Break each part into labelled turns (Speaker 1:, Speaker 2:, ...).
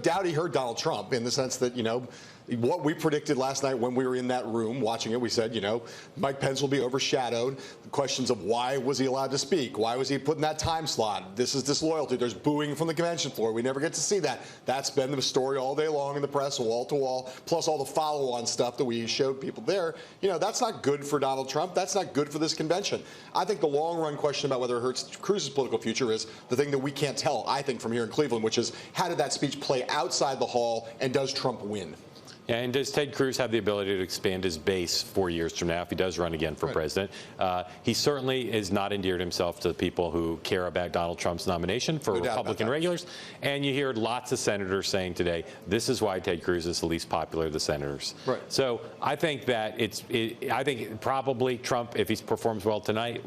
Speaker 1: doubt he heard Donald Trump in the sense that, what we predicted last night when we were in that room watching it, we said, Mike Pence will be overshadowed. The questions of why was he allowed to speak? Why was he put in that time slot? This is disloyalty. There's booing from the convention floor. We never get to see that. That's been the story all day long in the press, wall to wall, plus all the follow-on stuff that we showed people there. That's not good for Donald Trump. That's not good for this convention. I think the long-run question about whether it hurts Cruz's political future is the thing that we can't tell, I think, from here in Cleveland, which is how did that speech play outside the hall, and does Trump win?
Speaker 2: Yeah, and does Ted Cruz have the ability to expand his base 4 years from now if he does run again for president? He certainly is not endeared himself to the people who care about Donald Trump's nomination for Republican regulars. And you hear lots of senators saying today, this is why Ted Cruz is the least popular of the senators.
Speaker 1: Right.
Speaker 2: So I think that I think probably Trump, if he performs well tonight,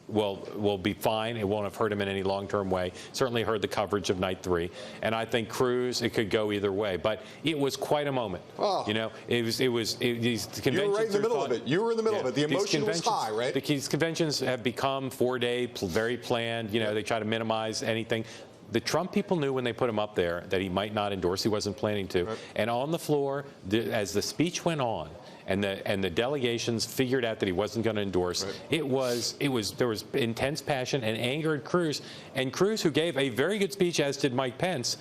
Speaker 2: will be fine. It won't have hurt him in any long-term way. Certainly heard the coverage of night 3, and I think Cruz, it could go either way. But it was quite a moment.
Speaker 1: Oh.
Speaker 2: These conventions.
Speaker 1: You were right in the middle of it. You were in the middle of it. The emotion was high, right?
Speaker 2: These conventions have become 4-day, very planned. They try to minimize anything. The Trump people knew when they put him up there that he might not endorse. He wasn't planning to. Right. And on the floor, as the speech went on, and the delegations figured out that he wasn't going to endorse. Right. There was intense passion and anger at Cruz, and Cruz, who gave a very good speech, as did Mike Pence,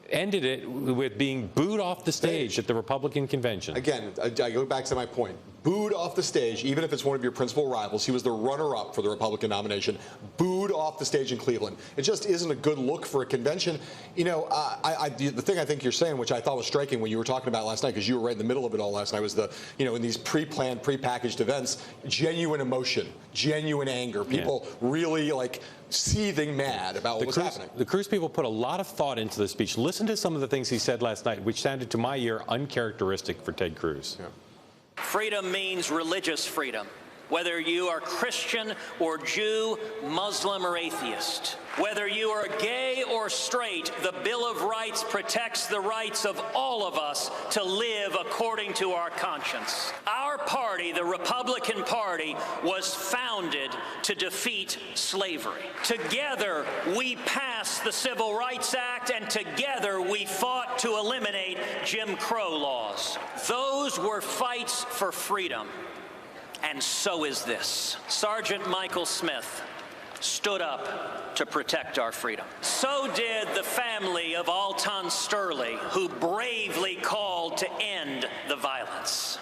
Speaker 2: ended it with being booed off the stage at the Republican convention.
Speaker 1: Again, I go back to my point. Booed off the stage, even if it's one of your principal rivals. He was the runner-up for the Republican nomination. Booed off the stage in Cleveland. It just isn't a good look for a convention. The thing I think you're saying, which I thought was striking when you were talking about last night, because you were right in the middle of it all last night, was in these pre-planned, pre-packaged events, genuine emotion, genuine anger. People really seething mad about what was happening.
Speaker 2: The Cruz people put a lot of thought into the speech. Listen to some of the things he said last night, which sounded to my ear uncharacteristic for Ted Cruz.
Speaker 1: Yeah.
Speaker 3: Freedom means religious freedom, whether you are Christian or Jew, Muslim or atheist. Whether you are gay or straight, the Bill of Rights protects the rights of all of us to live according to our conscience. Our party, the Republican Party, was founded to defeat slavery. Together, we passed the Civil Rights Act, and together we fought to eliminate Jim Crow laws. Those were fights for freedom. And so is this. Sergeant Michael Smith stood up to protect our freedom. So did the family of Alton Sterling, who bravely called to end the violence.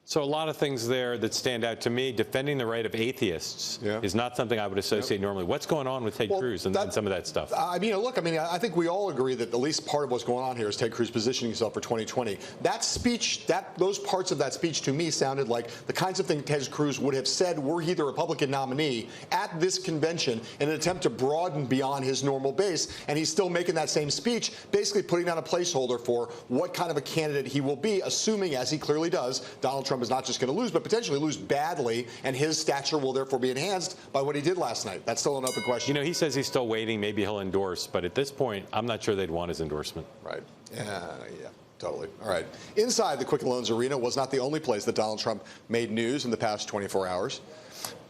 Speaker 2: So a lot of things there that stand out to me. Defending the right of atheists is not something I would associate normally. What's going on with Ted Cruz and some of that stuff?
Speaker 1: I think we all agree that at least part of what's going on here is Ted Cruz positioning himself for 2020. That speech, those parts of that speech to me sounded like the kinds of things Ted Cruz would have said were he the Republican nominee at this convention in an attempt to broaden beyond his normal base. And he's still making that same speech, basically putting down a placeholder for what kind of a candidate he will be, assuming, as he clearly does, Donald Trump is not just going to lose, but potentially lose badly, and his stature will therefore be enhanced by what he did last night. That's still an open question.
Speaker 2: He says he's still waiting. Maybe he'll endorse, but at this point, I'm not sure they'd want his endorsement.
Speaker 1: Right. Yeah, totally. All right. Inside the Quicken Loans Arena was not the only place that Donald Trump made news in the past 24 hours.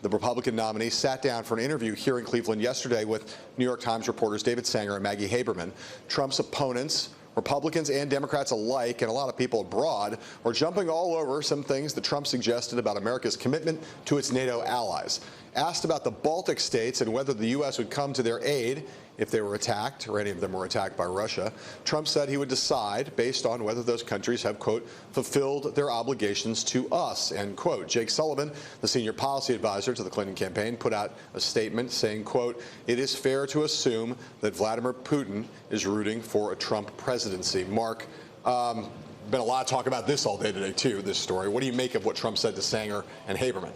Speaker 1: The Republican nominee sat down for an interview here in Cleveland yesterday with New York Times reporters David Sanger and Maggie Haberman. Trump's opponents, Republicans and Democrats alike, and a lot of people abroad, are jumping all over some things that Trump suggested about America's commitment to its NATO allies. Asked about the Baltic states and whether the U.S. would come to their aid if they were attacked, or any of them were attacked by Russia, Trump said he would decide based on whether those countries have, quote, fulfilled their obligations to us, end quote. Jake Sullivan, the senior policy advisor to the Clinton campaign, put out a statement saying, quote, it is fair to assume that Vladimir Putin is rooting for a Trump presidency. Mark, been a lot of talk about this all day today, too, this story. What do you make of what Trump said to Sanger and Haberman?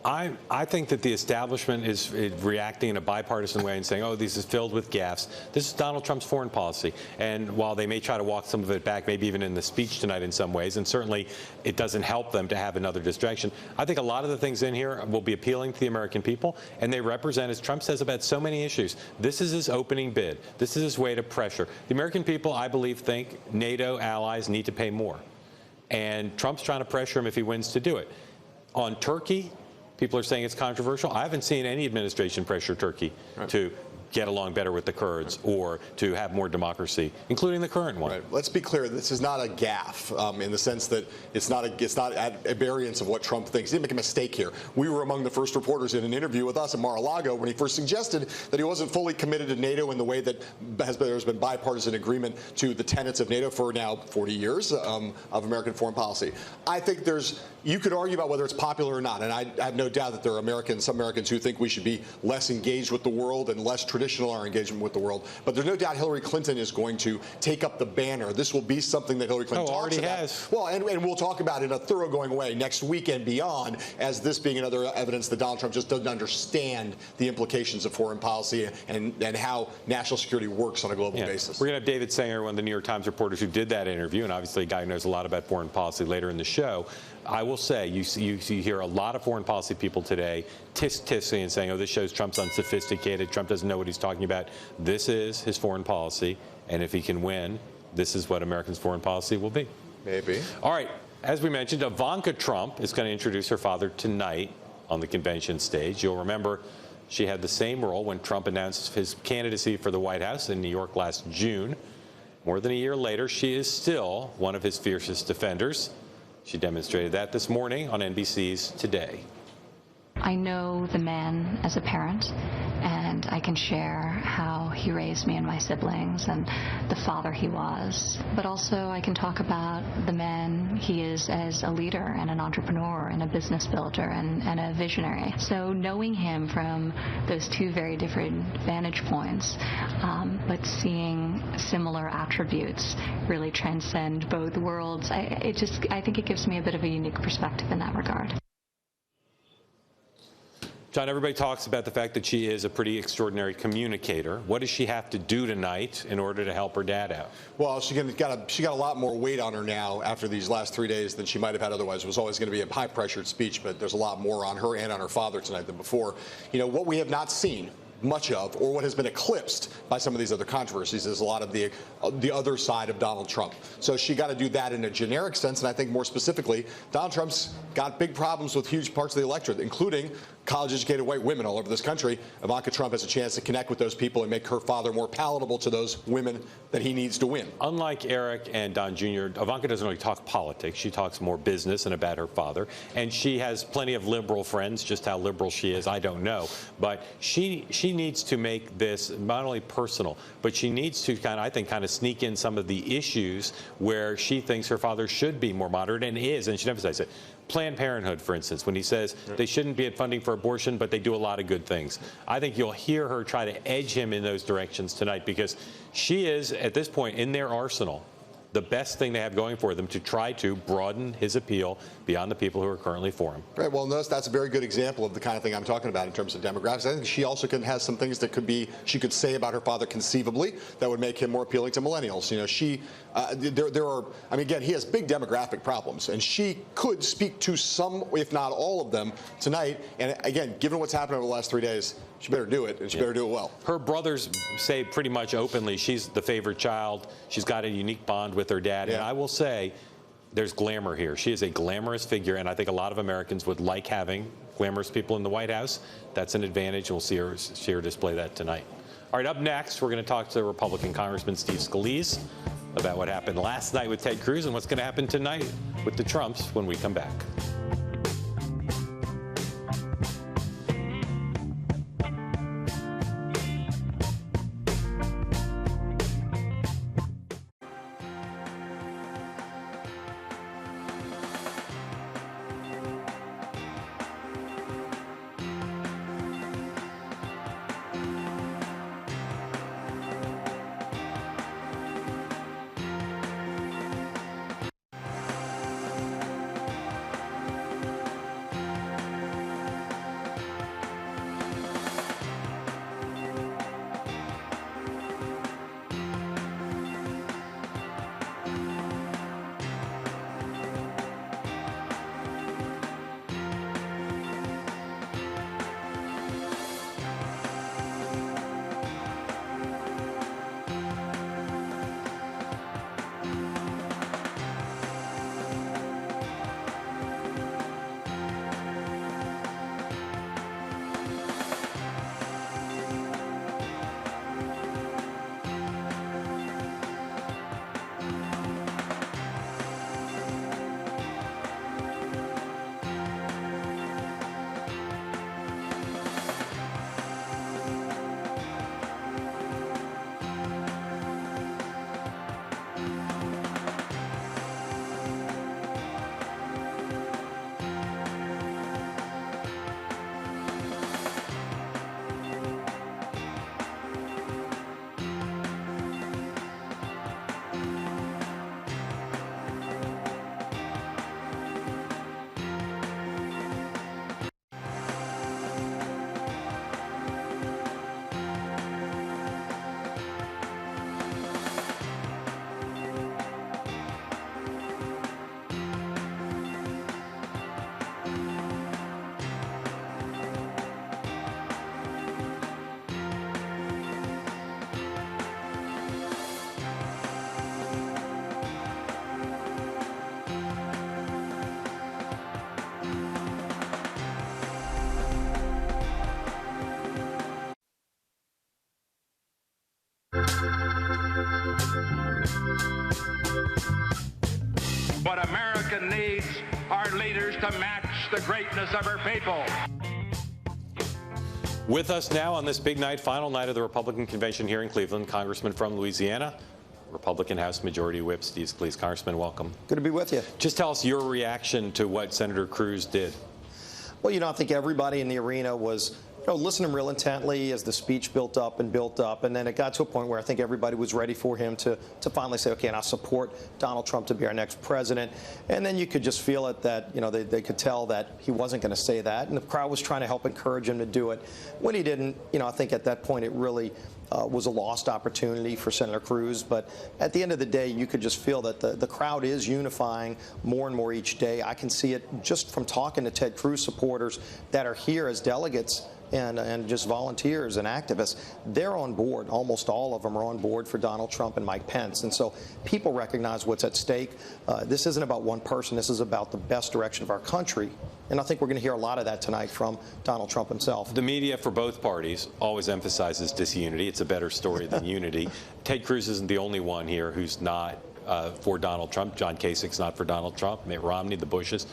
Speaker 2: I think that the establishment is reacting in a bipartisan way and saying, oh, this is filled with gaffes. This is Donald Trump's foreign policy. And while they may try to walk some of it back, maybe even in the speech tonight in some ways, and certainly it doesn't help them to have another distraction, I think a lot of the things in here will be appealing to the American people, and they represent, as Trump says about so many issues, this is his opening bid. This is his way to pressure. The American people, I believe, think NATO allies need to pay more. And Trump's trying to pressure him if he wins to do it. On Turkey, people are saying it's controversial. I haven't seen any administration pressure Turkey to get along better with the Kurds or to have more democracy, including the current one.
Speaker 1: Right. Let's be clear. This is not a gaffe in the sense that it's not a variance of what Trump thinks. He didn't make a mistake here. We were among the first reporters in an interview with us at Mar-a-Lago when he first suggested that he wasn't fully committed to NATO in the way that there's been bipartisan agreement to the tenets of NATO for now 40 years of American foreign policy. I think you could argue about whether it's popular or not, and I have no doubt that there are some Americans who think we should be less engaged with the world and less traditional in our engagement with the world. But there's no doubt Hillary Clinton is going to take up the banner. This will be something that Hillary Clinton talks about.
Speaker 2: Has.
Speaker 1: Well, and we'll talk about it in a thoroughgoing way next week and beyond, as this being another evidence that Donald Trump just doesn't understand the implications of foreign policy and how national security works on a global basis.
Speaker 2: We're going to have David Sanger, one of the New York Times reporters who did that interview, and obviously a guy who knows a lot about foreign policy later in the show. I will say, you hear a lot of foreign policy people today tisk-tissing and saying, oh, this shows Trump's unsophisticated, Trump doesn't know what he's talking about. This is his foreign policy, and if he can win, this is what Americans' foreign policy will be.
Speaker 1: Maybe.
Speaker 2: All right. As we mentioned, Ivanka Trump is going to introduce her father tonight on the convention stage. You'll remember she had the same role when Trump announced his candidacy for the White House in New York last June. More than a year later, she is still one of his fiercest defenders. She demonstrated that this morning on NBC's Today.
Speaker 4: I know the man as a parent, and I can share how he raised me and my siblings and the father he was. But also I can talk about the man he is as a leader and an entrepreneur and a business builder and a visionary. So knowing him from those two very different vantage points, but seeing similar attributes really transcend both worlds, I think it gives me a bit of a unique perspective in that regard.
Speaker 2: John, everybody talks about the fact that she is a pretty extraordinary communicator. What does she have to do tonight in order to help her dad out?
Speaker 1: Well, she got a lot more weight on her now after these last 3 days than she might have had otherwise. It was always going to be a high-pressured speech, but there's a lot more on her and on her father tonight than before. You know, what we have not seen much of, or what has been eclipsed by some of these other controversies, is a lot of the other side of Donald Trump. So she got to do that in a generic sense, and I think more specifically, Donald Trump's got big problems with huge parts of the electorate, including college-educated white women all over this country. Ivanka Trump has a chance to connect with those people and make her father more palatable to those women that he needs to win.
Speaker 2: Unlike Eric and Don Jr., Ivanka doesn't really talk politics. She talks more business and about her father. And she has plenty of liberal friends. Just how liberal she is, I don't know. But she needs to make this not only personal, but she needs to kind of sneak in some of the issues where she thinks her father should be more moderate and is, and she emphasizes it. Planned Parenthood, for instance, when he says they shouldn't be funding for abortion, but they do a lot of good things. I think you'll hear her try to edge him in those directions tonight, because she is, at this point, in their arsenal, the best thing they have going for them to try to broaden his appeal beyond the people who are currently for him.
Speaker 1: Right. Well, notice that's a very good example of the kind of thing I'm talking about in terms of demographics. I think she also has some things that she could say about her father conceivably that would make him more appealing to millennials. You know, again, he has big demographic problems, and she could speak to some, if not all of them, tonight. And again, given what's happened over the last 3 days, she better do it, and she better do it well.
Speaker 2: Her brothers say pretty much openly she's the favorite child. She's got a unique bond with her dad. Yeah. And I will say there's glamour here. She is a glamorous figure, and I think a lot of Americans would like having glamorous people in the White House. That's an advantage. We'll see her display that tonight. All right, up next, we're going to talk to Republican Congressman Steve Scalise about what happened last night with Ted Cruz and what's going to happen tonight with the Trumps when we come back.
Speaker 5: What America needs are leaders to match the greatness of her people.
Speaker 2: With us now on this big night, final night of the Republican convention here in Cleveland, Congressman from Louisiana, Republican House Majority Whip Steve Scalise. Congressman, welcome.
Speaker 6: Good to be with you.
Speaker 2: Just tell us your reaction to what Senator Cruz did.
Speaker 6: Well, I think everybody in the arena was listening real intently as the speech built up, and then it got to a point where I think everybody was ready for him to finally say, okay, and I support Donald Trump to be our next president. And then you could just feel it that, they could tell that he wasn't going to say that, and the crowd was trying to help encourage him to do it. When he didn't, I think at that point it really was a lost opportunity for Senator Cruz. But at the end of the day, you could just feel that the crowd is unifying more and more each day. I can see it just from talking to Ted Cruz supporters that are here as delegates and just volunteers and activists. They're on board. Almost all of them are on board for Donald Trump and Mike Pence. And so people recognize what's at stake. This isn't about one person. This is about the best direction of our country. And I think we're going to hear a lot of that tonight from Donald Trump himself. The
Speaker 2: media for both parties always emphasizes disunity. It's a better story than unity. Ted Cruz isn't the only one here who's not for Donald Trump. John Kasich's not for Donald Trump. Mitt Romney, the Bushes.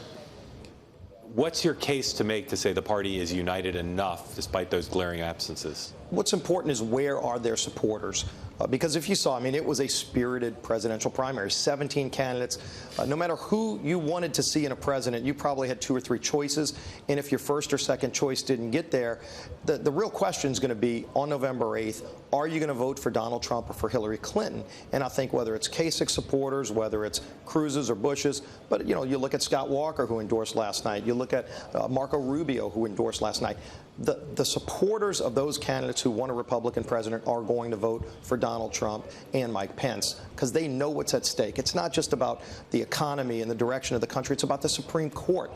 Speaker 2: What's your case to make to say the party is united enough despite those glaring absences?
Speaker 6: What's important is where are their supporters? Because if you saw, it was a spirited presidential primary, 17 candidates. No matter who you wanted to see in a president, you probably had 2 or 3 choices. And if your first or second choice didn't get there, the real question is going to be on November 8th, are you going to vote for Donald Trump or for Hillary Clinton? And I think whether it's Kasich supporters, whether it's Cruz's or Bush's, but you look at Scott Walker, who endorsed last night. You look at Marco Rubio, who endorsed last night. The supporters of those candidates who want a Republican president are going to vote for Donald Trump and Mike Pence because they know what's at stake. It's not just about the economy and the direction of the country. It's about the Supreme Court.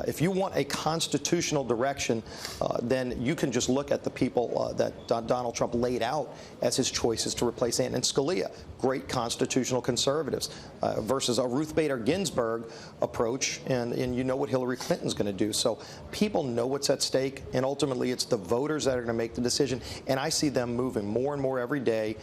Speaker 6: If you want a constitutional direction, then you can just look at the people that Donald Trump laid out as his choices to replace Antonin Scalia, great constitutional conservatives, versus a Ruth Bader Ginsburg approach, and you know what Hillary Clinton's going to do. So people know what's at stake, and ultimately it's the voters that are going to make the decision. And I see them moving more and more every day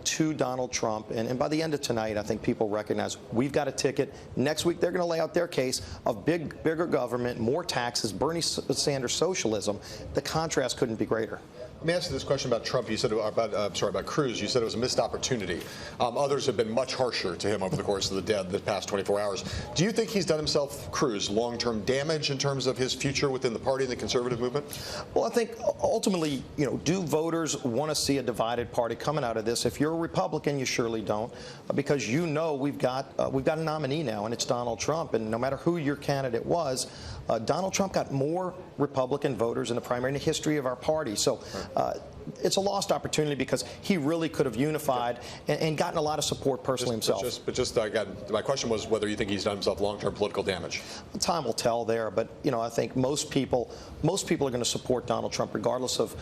Speaker 6: to Donald Trump. And by the end of tonight, I think people recognize we've got a ticket. Next week, they're going to lay out their case of bigger government, more taxes, Bernie Sanders socialism. The contrast couldn't be greater.
Speaker 1: Let me ask you this question about Trump. You said about Cruz. You said it was a missed opportunity. Others have been much harsher to him over the course of the past 24 hours. Do you think he's done himself, Cruz, long-term damage in terms of his future within the party and the conservative movement?
Speaker 6: Well, I think ultimately, do voters want to see a divided party coming out of this? If you're a Republican, you surely don't, because we've got a nominee now, and it's Donald Trump. And no matter who your candidate was, Donald Trump got more Republican voters in the primary in the history of our party. So it's a lost opportunity because he really could have unified and gotten a lot of support personally himself.
Speaker 1: My question was whether you think he's done himself long-term political damage.
Speaker 6: Time will tell there, but I think most people are going to support Donald Trump regardless of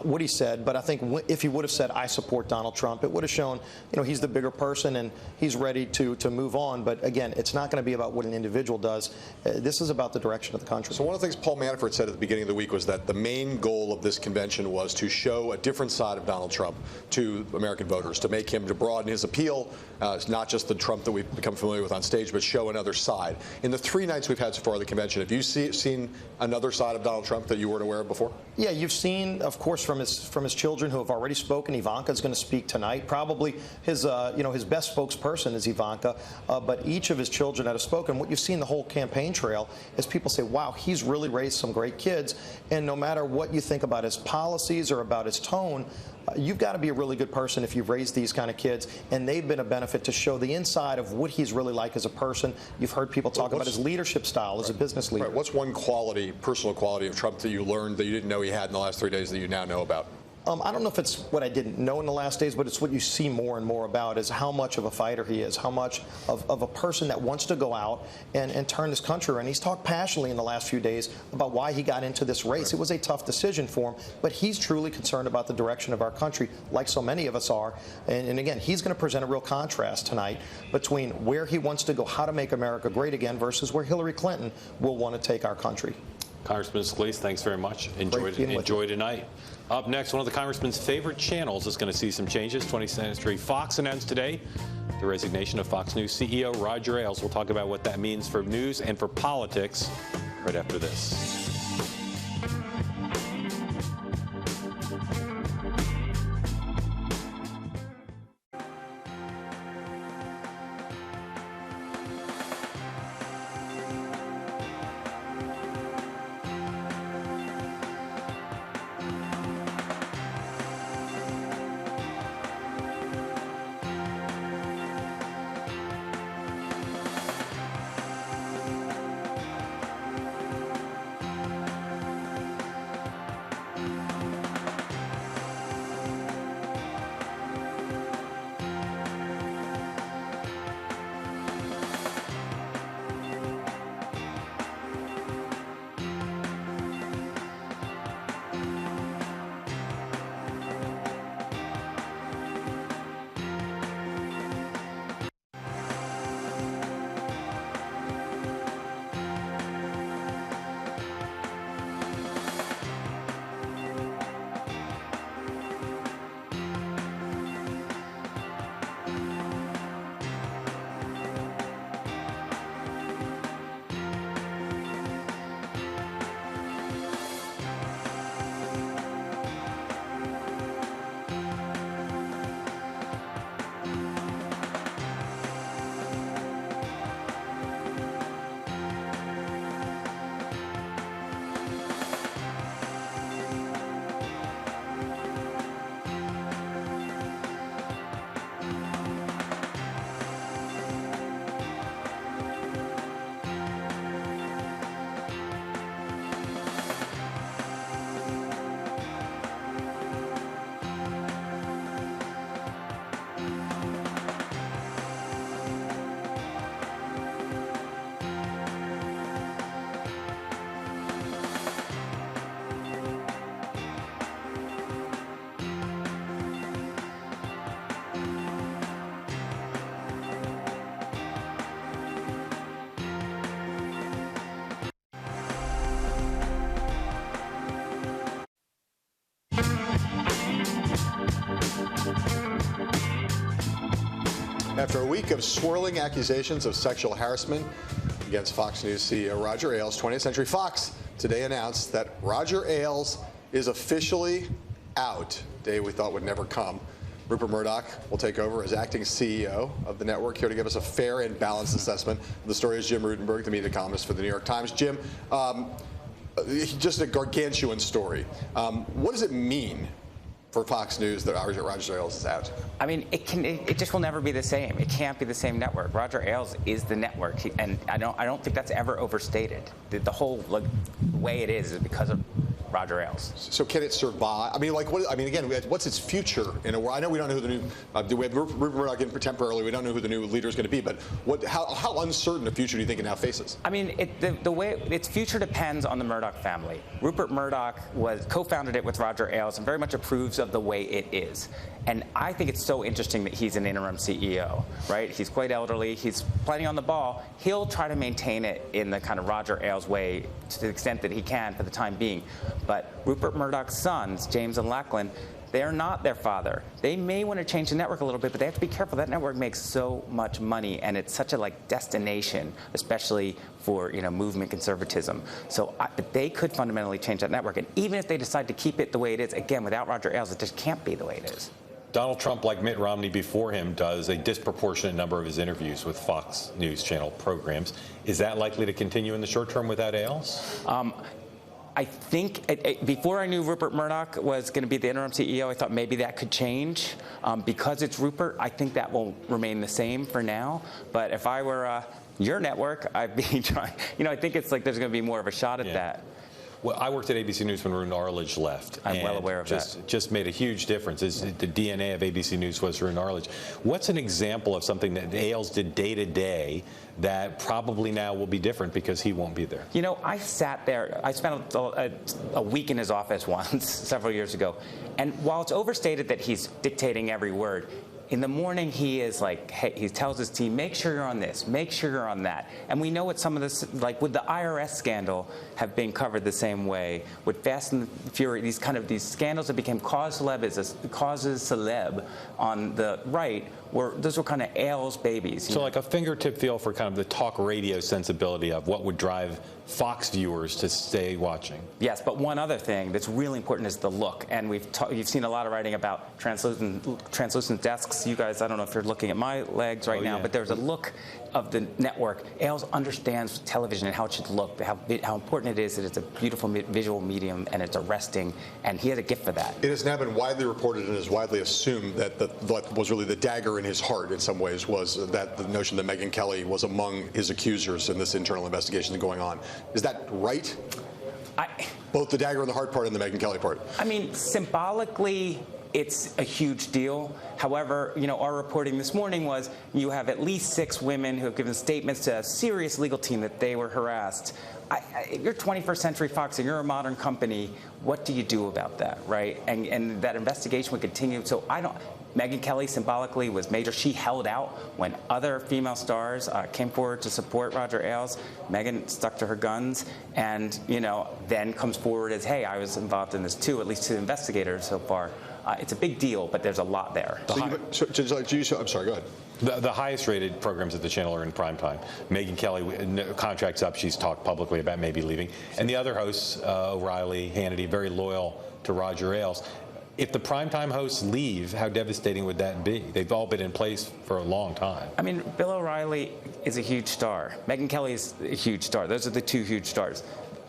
Speaker 6: what he said. But I think if he would have said I support Donald Trump, it would have shown he's the bigger person and he's ready to move on. But again, it's not going to be about what an individual does. This is about the direction of the country.
Speaker 1: So one of the things Paul Manafort said at the beginning of the week was that the main goal of this convention was to show a different side of Donald Trump to American voters, to make him, to broaden his appeal. It's not just the Trump that we've become familiar with on stage, but show another side. In the 3 nights we've had so far of the convention, have you seen another side of Donald Trump that you weren't aware of before?
Speaker 6: Yeah, you've seen, of course, from his children who have already spoken. Ivanka's going to speak tonight. Probably his best spokesperson is Ivanka, but each of his children that have spoken. What you've seen the whole campaign trail is people say, wow, he's really raised some great kids. And no matter what you think about his policies or about his tone, you've got to be a really good person if you've raised these kind of kids, and they've been a benefit to show the inside of what he's really like as a person. You've heard people talk about his leadership style as a business leader.
Speaker 1: Right. What's one quality, personal quality of Trump that you learned that you didn't know he had in the last 3 days that you now know about?
Speaker 6: I don't know if it's what I didn't know in the last days, but it's what you see more and more about is how much of a fighter he is, how much of a person that wants to go out and turn this country around. He's talked passionately in the last few days about why he got into this race. Right. It was a tough decision for him, but he's truly concerned about the direction of our country, like so many of us are. And again, he's going to present a real contrast tonight between where he wants to go, how to make America great again, versus where Hillary Clinton will want to take our country.
Speaker 2: Congressman Scalise, thanks very much. Enjoy tonight. Up next, one of the congressman's favorite channels is going to see some changes. 20th Century Fox announced today the resignation of Fox News CEO Roger Ailes. We'll talk about what that means for news and for politics right after this.
Speaker 1: After a week of swirling accusations of sexual harassment against Fox News CEO Roger Ailes, 20th Century Fox today announced that Roger Ailes is officially out. Day we thought would never come. Rupert Murdoch will take over as acting CEO of the network. Here to give us a fair and balanced assessment of the story is Jim Rutenberg, the media columnist for the New York Times. Jim, just a gargantuan story. What does it mean for Fox News that Roger Ailes is out?
Speaker 7: I mean, it just will never be the same. It can't be the same network. Roger Ailes is the network, and I don't think that's ever overstated. The whole way it is because of Roger Ailes.
Speaker 1: So can it survive? I mean, again, what's its future in a world? I know we don't know who the new, we have Rupert Murdoch in temporarily. We don't know who the new leader is going to be, but how uncertain a future do you think it now faces?
Speaker 7: I mean, the way its future depends on the Murdoch family. Rupert Murdoch co-founded it with Roger Ailes and very much approves of the way it is. And I think it's so interesting that he's an interim CEO, right? He's quite elderly. He's plenty on the ball. He'll try to maintain it in the kind of Roger Ailes way to the extent that he can for the time being. But Rupert Murdoch's sons, James and Lachlan, they're not their father. They may want to change the network a little bit, but they have to be careful. That network makes so much money, and it's such a destination, especially for movement conservatism. So they could fundamentally change that network. And even if they decide to keep it the way it is, again, without Roger Ailes, it just can't be the way it is.
Speaker 2: Donald Trump, like Mitt Romney before him, does a disproportionate number of his interviews with Fox News Channel programs. Is that likely to continue in the short term without Ailes?
Speaker 7: I think before I knew Rupert Murdoch was going to be the interim CEO, I thought maybe that could change. Because it's Rupert, I think that will remain the same for now. But if I were your network, I'd be trying. I think it's there's going to be more of a shot at that.
Speaker 2: Well, I worked at ABC News when Roone Arledge left.
Speaker 7: I'm well aware of that.
Speaker 2: Just made a huge difference. The DNA of ABC News was Roone Arledge. What's an example of something that Ailes did day to day that probably now will be different because he won't be there?
Speaker 7: I sat there. I spent a week in his office once, several years ago. And while it's overstated that he's dictating every word, in the morning, he is like, hey, he tells his team, make sure you're on this, make sure you're on that. And we know what some of this, like with the IRS scandal, have been covered the same way. With Fast and Furious, these scandals that became causes celeb on the right, those were kind of Ailes babies.
Speaker 2: So like a fingertip feel for kind of the talk radio sensibility of what would drive Fox viewers to stay watching.
Speaker 7: Yes, but one other thing that's really important is the look. And you've seen a lot of writing about translucent desks. You guys, I don't know if you're looking at my legs right now, but there's a look of the network. Ailes understands television and how it should look, how important it is that it's a beautiful visual medium and it's arresting, and he had a gift for that.
Speaker 1: It has now been widely reported and is widely assumed that what was really the dagger in his heart in some ways was that the notion that Megyn Kelly was among his accusers in this internal investigation going on. Is that right? Both the dagger in the heart part and the Megyn Kelly part.
Speaker 7: I mean, symbolically, it's a huge deal. However, our reporting this morning was you have at least 6 women who have given statements to a serious legal team that they were harassed. You're 21st Century Fox and you're a modern company. What do you do about that, right? And that investigation would continue. So Megyn Kelly symbolically was major. She held out when other female stars came forward to support Roger Ailes. Megyn stuck to her guns and, then comes forward as, hey, I was involved in this too, at least to the investigators so far. It's a big deal, but there's a lot there.
Speaker 1: I'm sorry, go ahead.
Speaker 2: The highest rated programs at the channel are in primetime. Megyn Kelly, contract's up. She's talked publicly about maybe leaving. And the other hosts, O'Reilly, Hannity, very loyal to Roger Ailes. If the primetime hosts leave, how devastating would that be? They've all been in place for a long time.
Speaker 7: I mean, Bill O'Reilly is a huge star. Megyn Kelly is a huge star. Those are the 2 huge stars.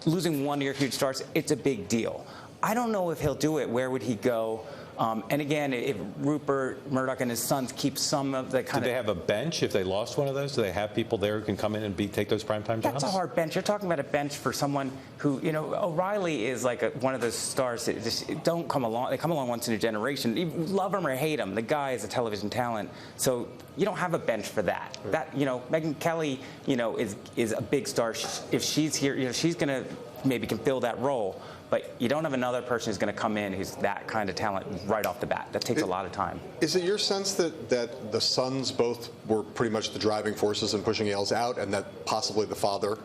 Speaker 7: Losing one of your huge stars, it's a big deal. I don't know if he'll do it. Where would he go? And again, if Rupert Murdoch and his sons keep some of the kind of...
Speaker 2: Do they have a bench if they lost one of those? Do they have people there who can come in and take those primetime jobs?
Speaker 7: That's a hard bench. You're talking about a bench for someone who, O'Reilly is like one of those stars that just don't come along. They come along once in a generation. You love him or hate him. The guy is a television talent. So you don't have a bench for that. That, Megyn Kelly, is a big star. If she's here, she's going to maybe can fill that role. But you don't have another person who's going to come in who's that kind of talent right off the bat. That takes a lot of time.
Speaker 1: Is it your sense that the sons both were pretty much the driving forces in pushing Ailes out, and that possibly the father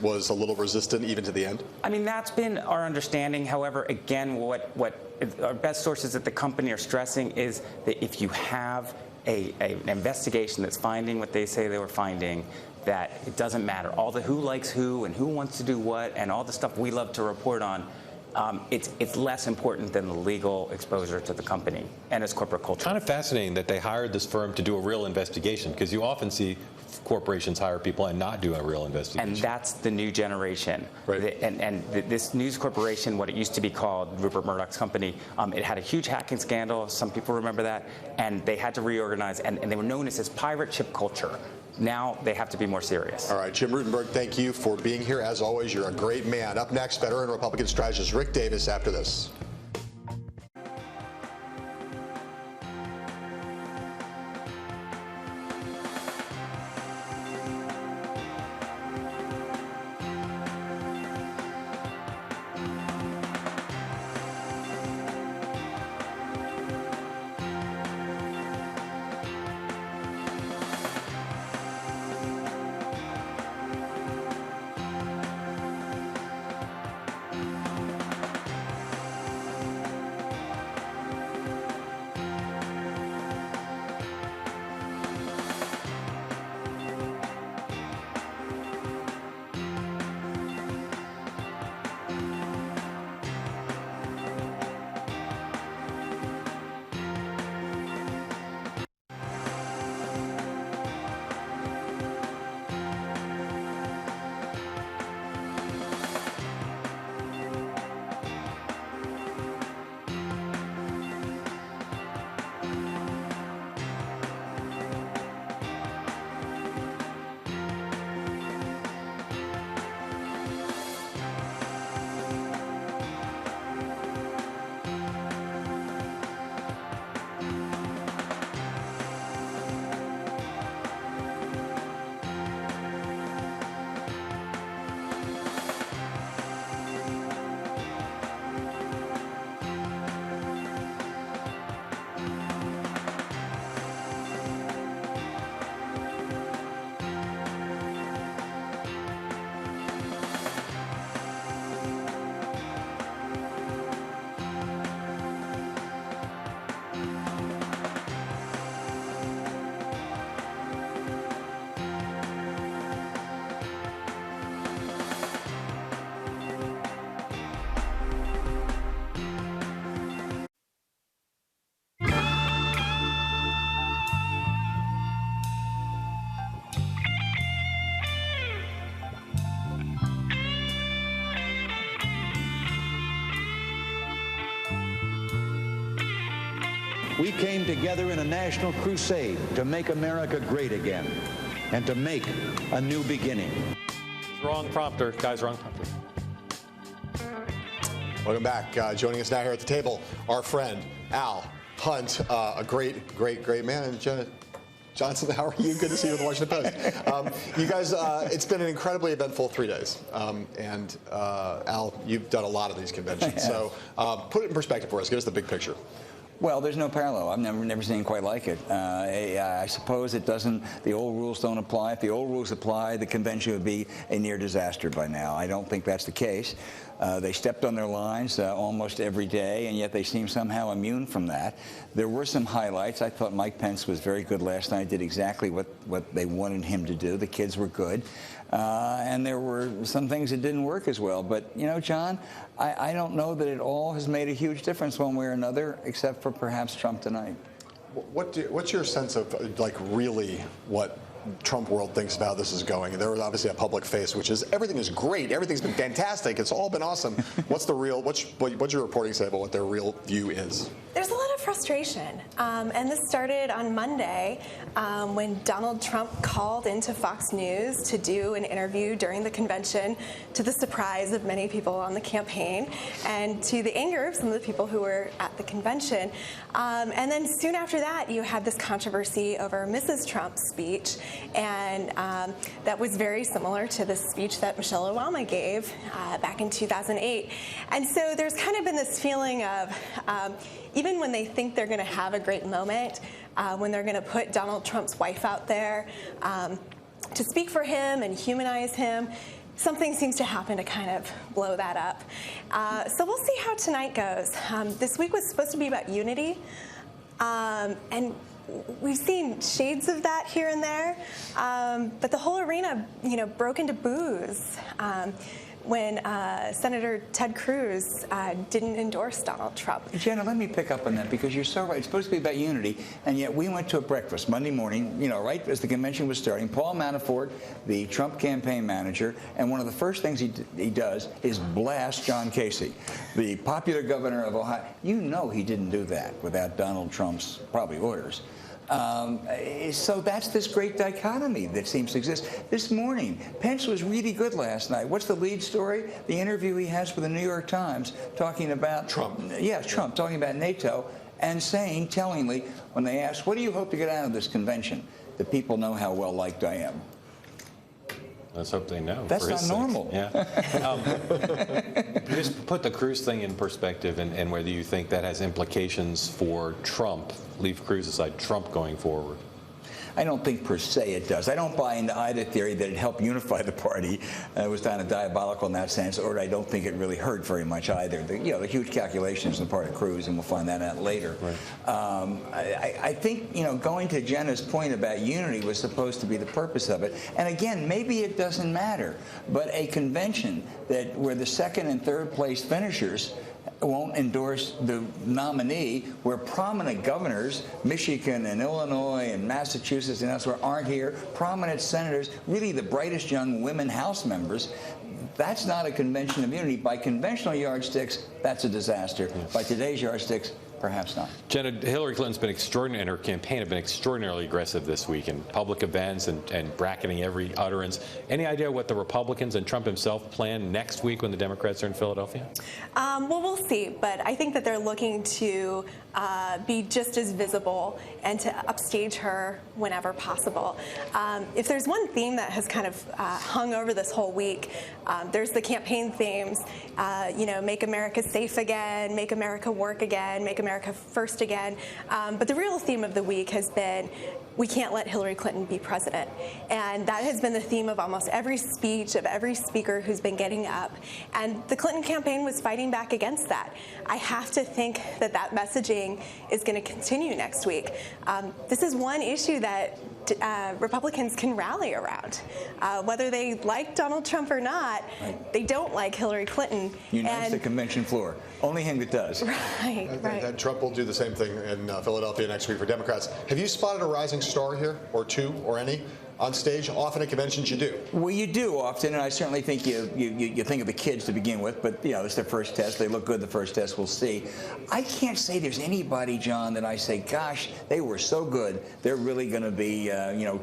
Speaker 1: was a little resistant even to the end? I
Speaker 7: mean, that's been our understanding. However, again, what our best sources at the company are stressing is that if you have an investigation that's finding what they say they were finding, that it doesn't matter. All the who likes who and who wants to do what and all the stuff we love to report on, it's less important than the legal exposure to the company and its corporate culture.
Speaker 2: Kind of fascinating that they hired this firm to do a real investigation, because you often see corporations hire people and not do a real investigation.
Speaker 7: And that's the new generation.
Speaker 1: Right.
Speaker 7: This News Corporation, what it used to be called, Rupert Murdoch's company, it had a huge hacking scandal. Some people remember that. And they had to reorganize, and they were known as this pirate ship culture. Now they have to be more serious.
Speaker 1: All right, Jim Rutenberg, thank you for being here. As always, you're a great man. Up next, veteran Republican strategist Rick Davis after this.
Speaker 8: we came together in a national crusade to make America great again and to make a new beginning.
Speaker 2: Wrong prompter. Guys, wrong prompter.
Speaker 1: Welcome back. Joining us now here at the table, our friend Al Hunt, a great man. And Jenna Johnson, how are you? Good to see you at the Washington Post. You guys, it's been an incredibly eventful 3 days. Al, you've done a lot of these conventions. So put it in perspective for us. Give us the big picture.
Speaker 9: Well, there's no parallel. I've never seen quite like it. I suppose it doesn't. The old rules don't apply. If the old rules apply, the convention would be a near disaster by now. I don't think that's the case. They stepped on their lines almost every day, and yet they seem somehow immune from that. There were some highlights. I thought Mike Pence was very good last night. Did exactly what they wanted him to do. The kids were good. And there were some things that didn't work as well. But, you know, John, I don't know that it all has made a huge difference one way or another, except for perhaps Trump tonight.
Speaker 1: What's your sense of, like, really what Trump world thinks about how this is going? There was obviously a public face, which is everything is great. Everything's been fantastic. It's all been awesome. What's your reporting say about what their real view is?
Speaker 10: There's a lot of frustration. And this started on Monday when Donald Trump called into Fox News to do an interview during the convention, to the surprise of many people on the campaign and to the anger of some of the people who were at the convention. And then soon after that, you had this controversy over Mrs. Trump's speech. And that was very similar to the speech that Michelle Obama gave back in 2008. And so there's kind of been this feeling of, even when they think they're going to have a great moment, when they're going to put Donald Trump's wife out there to speak for him and humanize him, something seems to happen to kind of blow that up. So we'll see how tonight goes. This week was supposed to be about unity, and we've seen shades of that here and there, but the whole arena, broke into boos when Senator Ted Cruz didn't endorse Donald Trump.
Speaker 9: Jenna, let me pick up on that, because you're so right. It's supposed to be about unity, and yet we went to a breakfast Monday morning, right as the convention was starting. Paul Manafort, the Trump campaign manager, and one of the first things he does is blast John Casey, the popular governor of Ohio. You know he didn't do that without Donald Trump's probably orders. So that's this great dichotomy that seems to exist. This morning, Pence was really good last night. What's the lead story? The interview he has for the New York Times talking about
Speaker 1: Trump.
Speaker 9: Yeah, Trump, talking about NATO, and saying tellingly, when they asked, what do you hope to get out of this convention? That people know how well liked I am.
Speaker 2: Let's hope they know.
Speaker 9: That's not normal.
Speaker 2: Yeah. Just put the Cruz thing in perspective, and whether you think that has implications for Trump. Leave Cruz aside, Trump going forward.
Speaker 9: I don't think per se it does. I don't buy into either theory that it helped unify the party. It was kind of diabolical in that sense, or I don't think it really hurt very much either. The huge calculations on the part of Cruz, and we'll find that out later. Right. I think, going to Jenna's point about unity was supposed to be the purpose of it. And again, maybe it doesn't matter, but a convention where the second and third place finishers won't endorse the nominee, where prominent governors, Michigan and Illinois and Massachusetts and elsewhere, aren't here, prominent senators, really the brightest young women House members. That's not a convention of unity. By conventional yardsticks, that's a disaster. By today's yardsticks, perhaps not.
Speaker 2: Jenna, Hillary Clinton's been extraordinary, and her campaign have been extraordinarily aggressive this week in public events and bracketing every utterance. Any idea what the Republicans and Trump himself plan next week when the Democrats are in Philadelphia?
Speaker 10: Well, we'll see, but I think that they're looking to be just as visible and to upstage her whenever possible. If there's one theme that has kind of hung over this whole week, there's the campaign themes, make America safe again, make America work again, make America first again. But the real theme of the week has been, we can't let Hillary Clinton be president. And that has been the theme of almost every speech of every speaker who's been getting up. And the Clinton campaign was fighting back against that. I have to think that that messaging is going to continue next week. This is one issue that Republicans can rally around. Whether they like Donald Trump or not, they don't like Hillary Clinton.
Speaker 9: Unites the convention floor. Only him that does.
Speaker 10: Right.
Speaker 1: And Trump will do the same thing in Philadelphia next week for Democrats. Have you spotted a rising star here, or two, or any? on stage often at conventions you do.
Speaker 9: Well, you do often, and I certainly think you think of the kids to begin with, but it's their first test. They look good the first test. We'll see. I can't say there's anybody, John, that I say, gosh, they were so good. They're really going to be,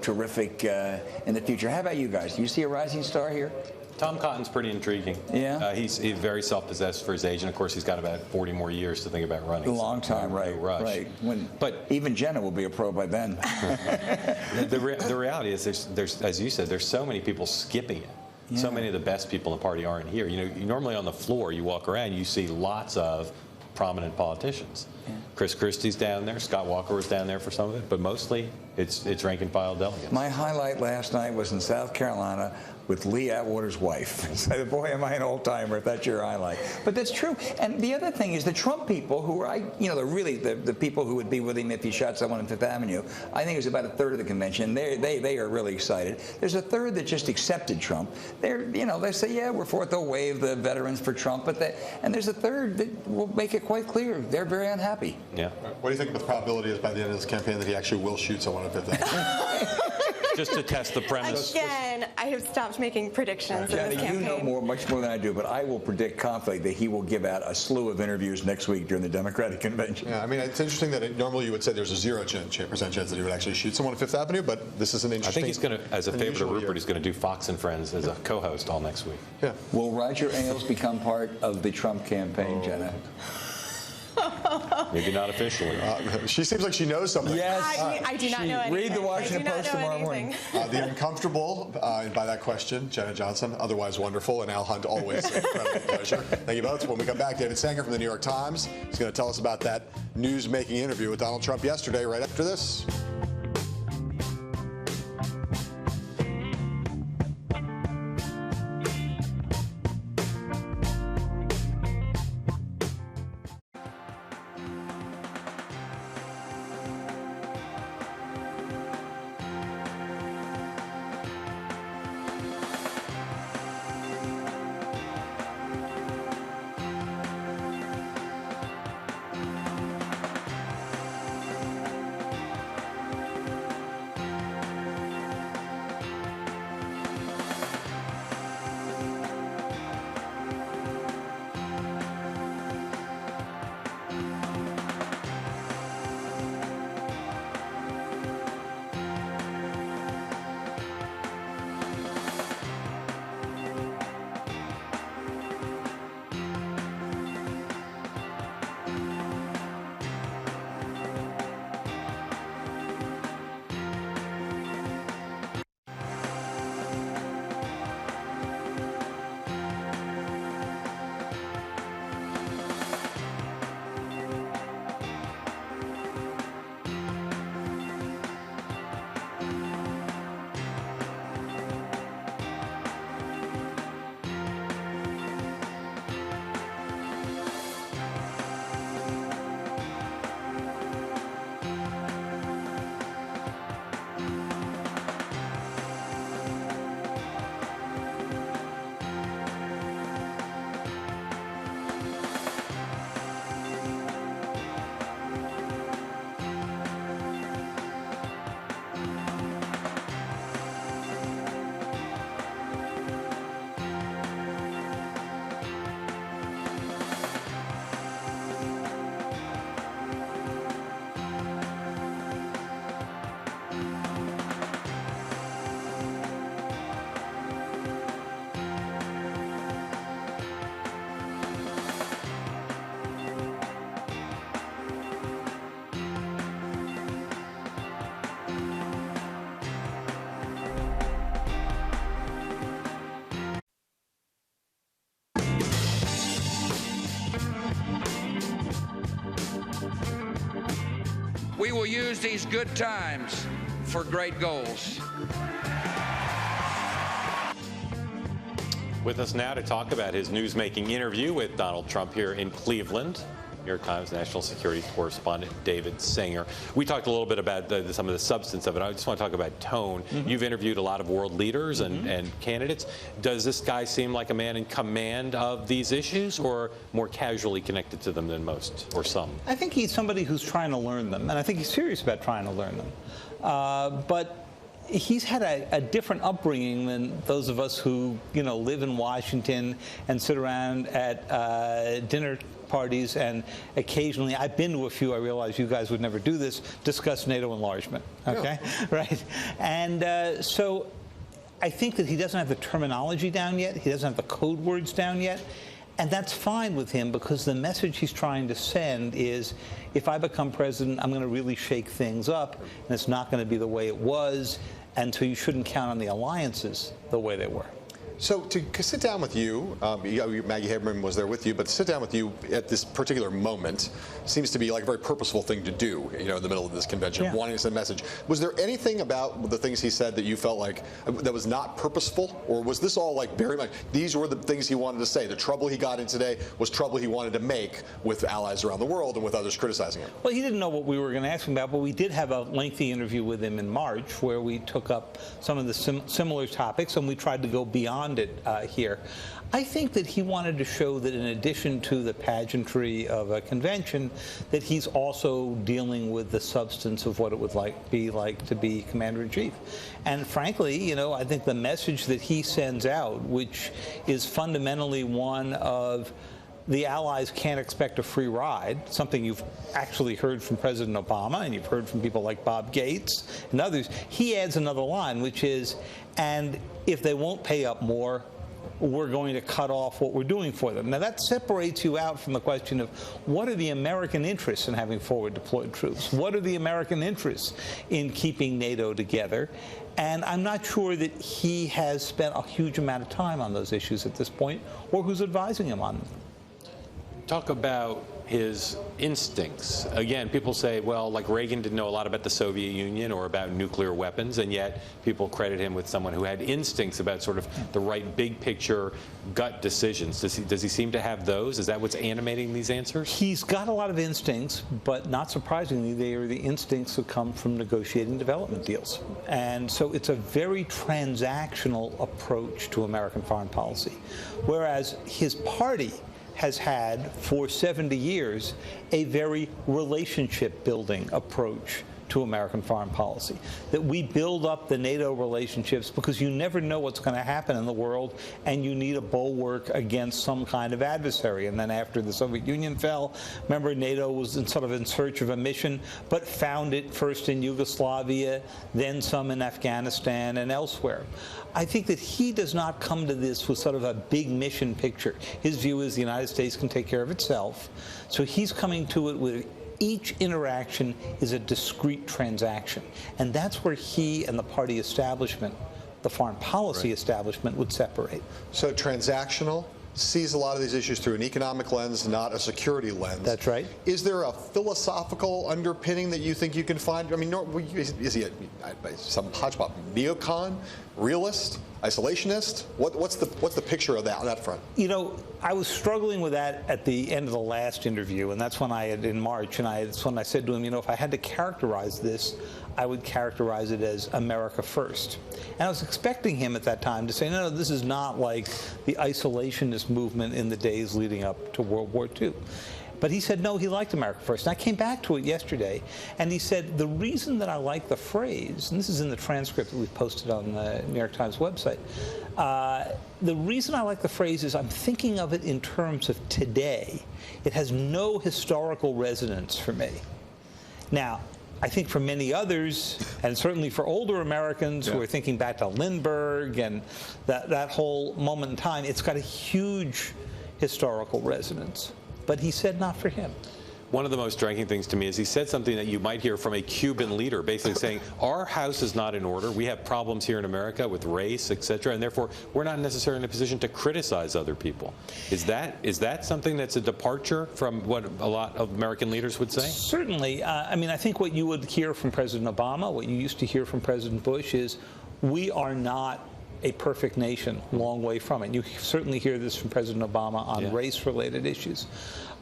Speaker 9: terrific in the future. How about you guys? Do you see a rising star here?
Speaker 2: Tom Cotton's pretty intriguing.
Speaker 9: Yeah.
Speaker 2: He's very self-possessed for his age, and of course he's got about 40 more years to think about running.
Speaker 9: A long time, right? Right. But even Jenna will be a pro by then.
Speaker 2: the reality is, there's, as you said, there's so many people skipping it. Yeah. So many of the best people in the party aren't here. Normally on the floor, you walk around, you see lots of prominent politicians. Yeah. Chris Christie's down there. Scott Walker was down there for some of it, but mostly it's rank and file delegates.
Speaker 9: My highlight last night was in South Carolina with Lee Atwater's wife. So, boy, am I an old-timer if that's your highlight. But that's true. And the other thing is the Trump people who are, the people who would be with him if he shot someone on Fifth Avenue, I think it was about a third of the convention. They are really excited. There's a third that just accepted Trump. They say, yeah, we're for it. They'll waive the veterans for Trump. And there's a third that will make it quite clear they're very unhappy.
Speaker 2: Yeah.
Speaker 1: What do you think the probability is by the end of this campaign that he actually will shoot someone on Fifth Avenue?
Speaker 2: Just to test the premise.
Speaker 10: Again, I have stopped making predictions in this campaign.
Speaker 9: You know much more than I do, but I will predict confidently that he will give out a slew of interviews next week during the Democratic convention.
Speaker 1: Yeah, I mean, it's interesting that normally you would say there's a 0% chance that he would actually shoot someone on Fifth Avenue, but this is an interesting.
Speaker 2: I think he's going to, as a favor to Rupert, he's going to do Fox and Friends as a co-host all next week.
Speaker 1: Yeah.
Speaker 9: Will Roger Ailes become part of the Trump campaign, Jenna?
Speaker 2: Maybe not officially.
Speaker 1: She seems like she knows something.
Speaker 9: Yes.
Speaker 10: I do not know anything.
Speaker 9: Read the Washington Post tomorrow morning.
Speaker 1: The uncomfortable, and by that question, Jenna Johnson, otherwise wonderful, and Al Hunt, always an incredible pleasure. Thank you both. When we come back, David Sanger from the New York Times is going to tell us about that news-making interview with Donald Trump yesterday, right after this.
Speaker 5: We will use these good times for great goals.
Speaker 2: With us now to talk about his news-making interview with Donald Trump here in Cleveland, New York Times national security correspondent David Sanger. We talked a little bit about some of the substance of it. I just want to talk about tone. Mm-hmm. You've interviewed a lot of world leaders and candidates. Does this guy seem like a man in command of these issues, or more casually connected to them than most, or some?
Speaker 11: I think he's somebody who's trying to learn them, and I think he's serious about trying to learn them. But he's had a different upbringing than those of us who, live in Washington and sit around at dinner parties, and occasionally, I've been to a few, I realize you guys would never do this, discuss NATO enlargement, okay? Yeah. Right? And so I think that he doesn't have the terminology down yet. He doesn't have the code words down yet. And that's fine with him, because the message he's trying to send is, if I become president, I'm going to really shake things up, and it's not going to be the way it was, and so you shouldn't count on the alliances the way they were.
Speaker 1: So to sit down with you, Maggie Haberman was there with you, but to sit down with you at this particular moment seems to be like a very purposeful thing to do, in the middle of this convention, wanting to send a message. Was there anything about the things he said that you felt like that was not purposeful, or was this all like very much, these were the things he wanted to say? The trouble he got in today was trouble he wanted to make with allies around the world and with others criticizing him?
Speaker 11: Well, he didn't know what we were going to ask him about, but we did have a lengthy interview with him in March where we took up some of the similar topics, and we tried to go beyond it here. I think that he wanted to show that in addition to the pageantry of a convention, that he's also dealing with the substance of what it would be like to be commander-in-chief. And frankly, I think the message that he sends out, which is fundamentally one of the allies can't expect a free ride, something you've actually heard from President Obama, and you've heard from people like Bob Gates and others. He adds another line, which is, and if they won't pay up more, we're going to cut off what we're doing for them. Now, that separates you out from the question of what are the American interests in having forward deployed troops? What are the American interests in keeping NATO together? And I'm not sure that he has spent a huge amount of time on those issues at this point, or who's advising him on them.
Speaker 2: Talk about his instincts. Again, people say, well, like Reagan didn't know a lot about the Soviet Union or about nuclear weapons, and yet people credit him with someone who had instincts about sort of the right big picture gut decisions. Does he seem to have those? Is that what's animating these answers?
Speaker 11: He's got a lot of instincts, but not surprisingly, they are the instincts that come from negotiating development deals. And so it's a very transactional approach to American foreign policy, whereas his party has had for 70 years a very relationship-building approach to American foreign policy, that we build up the NATO relationships because you never know what's going to happen in the world, and you need a bulwark against some kind of adversary. And then after the Soviet Union fell, remember, NATO was in search of a mission, but found it first in Yugoslavia, then some in Afghanistan and elsewhere. I think that he does not come to this with sort of a big mission picture. His view is the United States can take care of itself. So he's coming to it with each interaction is a discrete transaction. And that's where he and the party establishment, the foreign policy establishment, would separate.
Speaker 1: So transactional, sees a lot of these issues through an economic lens, not a security lens.
Speaker 11: That's right.
Speaker 1: Is there a philosophical underpinning that you think you can find? I mean, is he some hodgepodge, neocon, realist, isolationist? What's the picture of that on that front?
Speaker 11: I was struggling with that at the end of the last interview, and that's when in March, and that's when I said to him, if I had to characterize this, I would characterize it as America first. And I was expecting him at that time to say, no, this is not like the isolationist movement in the days leading up to World War II. But he said, no, he liked America first. And I came back to it yesterday, and he said, the reason that I like the phrase, and this is in the transcript that we posted on the New York Times website, the reason I like the phrase is I'm thinking of it in terms of today. It has no historical resonance for me. Now, I think for many others, and certainly for older Americans who are thinking back to Lindbergh and that whole moment in time, it's got a huge historical resonance. But he said not for him.
Speaker 2: One of the most striking things to me is he said something that you might hear from a Cuban leader, basically saying, our house is not in order. We have problems here in America with race, et cetera, and therefore we're not necessarily in a position to criticize other people. Is that something that's a departure from what a lot of American leaders would say?
Speaker 11: Certainly. I think what you would hear from President Obama, what you used to hear from President Bush is, we are not a perfect nation, long way from it. You certainly hear this from President Obama on race-related issues.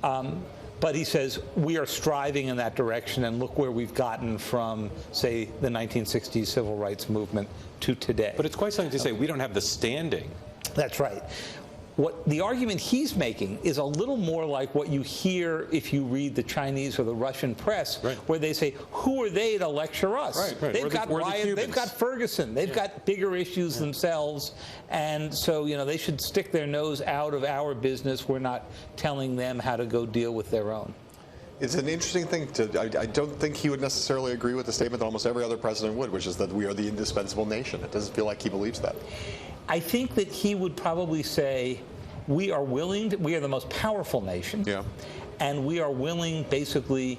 Speaker 11: But he says, we are striving in that direction, and look where we've gotten from, say, the 1960s civil rights movement to today.
Speaker 2: But it's quite something to say we don't have the standing.
Speaker 11: That's right. What the argument he's making is a little more like what you hear if you read the Chinese or the Russian press, where they say, who are they to lecture us? They've got Ryan, they've got Ferguson, they've got bigger issues themselves, and so, you know, they should stick their nose out of our business. We're not telling them how to go deal with their own.
Speaker 1: It's an interesting thing I don't think he would necessarily agree with the statement that almost every other president would, which is that we are the indispensable nation. It doesn't feel like he believes that.
Speaker 11: I think that he would probably say, we are the most powerful nation, and we are willing basically